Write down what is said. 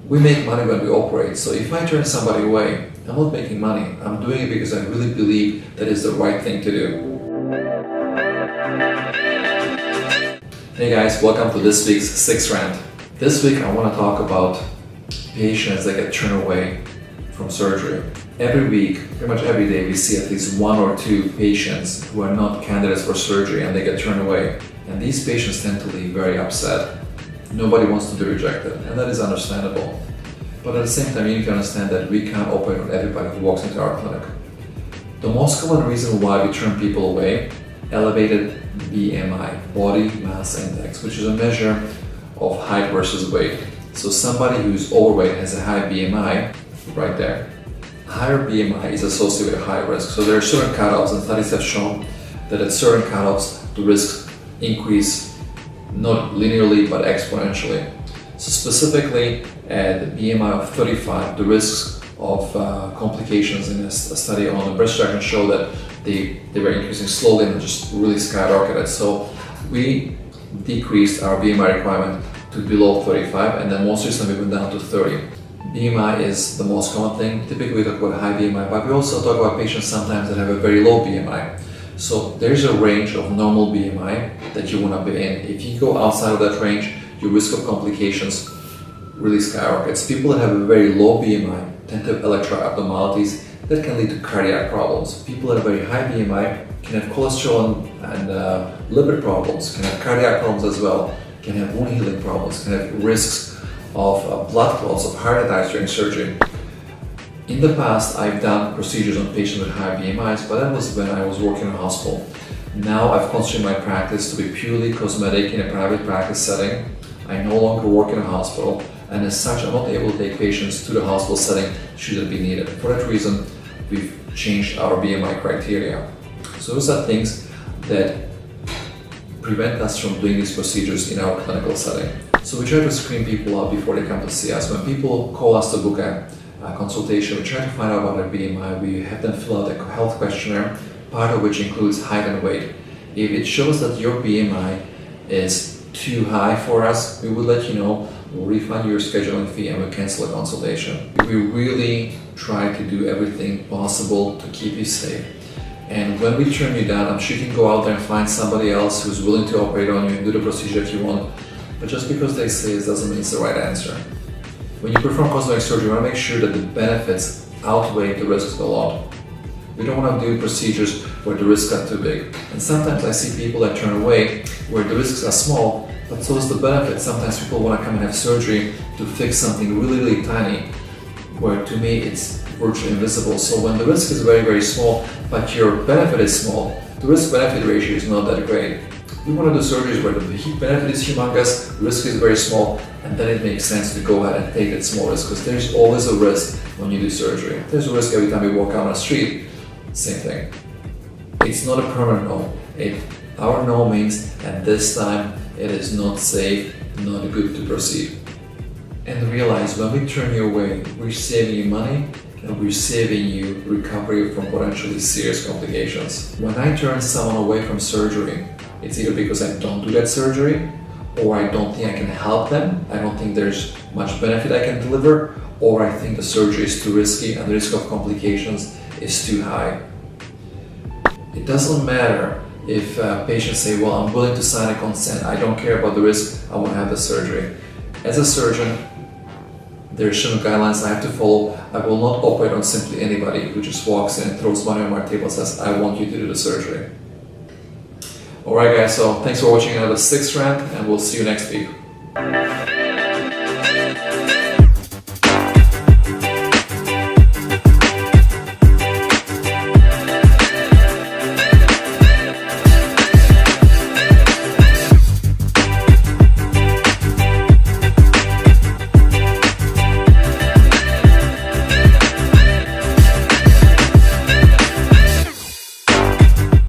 We make money when we operate, so if I turn somebody away, I'm not making money. I'm doing it because I really believe that is the right thing to do. Hey guys, welcome to this week's Six Rant. This week I want to talk about patients that get turned away from surgery. Every week, pretty much every day, we see at least one or two patients who are not candidates for surgery and they get turned away. And these patients tend to leave very upset. Nobody wants to be rejected, and that is understandable. But at the same time, you need to understand that we can't operate on everybody who walks into our clinic. The most common reason why we turn people away, elevated BMI, body mass index, which is a measure of height versus weight. So somebody who's overweight has a high BMI, right there. Higher BMI is associated with a high risk. So there are certain cutoffs, and studies have shown that at certain cutoffs, the risks increase not linearly but exponentially. So specifically at the BMI of 35, the risks of complications in a study on the breast reduction show that they were increasing slowly and just really skyrocketed. So we decreased our BMI requirement to below 35, and then most recently we went down to 30. BMI is the most common thing. Typically we talk about high BMI, but we also talk about patients sometimes that have a very low BMI. So there's a range of normal BMI that you want to be in. If you go outside of that range, your risk of complications really skyrockets. People that have a very low BMI tend to have electron abnormalities that can lead to cardiac problems. People that have very high BMI can have cholesterol and lipid problems, can have cardiac problems as well, can have wound healing problems, can have risks of blood clots, of heart attacks during surgery. In the past, I've done procedures on patients with high BMIs, but that was when I was working in a hospital. Now I've constrained my practice to be purely cosmetic in a private practice setting. I no longer work in a hospital, and as such, I'm not able to take patients to the hospital setting should it be needed. For that reason, we've changed our BMI criteria. So those are things that prevent us from doing these procedures in our clinical setting. So we try to screen people out before they come to see us. When people call us to book a consultation, we try to find out about their BMI. We have them fill out a health questionnaire, part of which includes height and weight. If it shows that your BMI is too high for us, we will let you know, we'll refund your scheduling fee and we'll cancel a consultation. We really try to do everything possible to keep you safe. And when we turn you down, I'm sure you can go out there and find somebody else who's willing to operate on you and do the procedure if you want. But just because they say it doesn't mean it's the right answer. When you perform cosmetic surgery, you want to make sure that the benefits outweigh the risks a lot. We don't want to do procedures where the risks are too big. And sometimes I see people that turn away where the risks are small, but so is the benefit. Sometimes people want to come and have surgery to fix something really, really tiny, where to me it's virtually invisible. So when the risk is very, very small, but your benefit is small, the risk-benefit ratio is not that great. We want to do surgeries where the benefit is humongous, the risk is very small, and then it makes sense to go ahead and take that small risk, because there's always a risk when you do surgery. There's a risk every time you walk out on the street, same thing. It's not a permanent no. Our no means at this time it is not safe, not good to proceed. And realize when we turn you away, we're saving you money and we're saving you recovery from potentially serious complications. When I turn someone away from surgery, it's either because I don't do that surgery, or I don't think I can help them, I don't think there's much benefit I can deliver, or I think the surgery is too risky and the risk of complications is too high. It doesn't matter if patients say, well, I'm willing to sign a consent, I don't care about the risk, I want to have the surgery. As a surgeon, there are certain guidelines I have to follow. I will not operate on simply anybody who just walks in and throws money on my table and says, I want you to do the surgery. Alright guys, so thanks for watching another Six Rant, and we'll see you next week.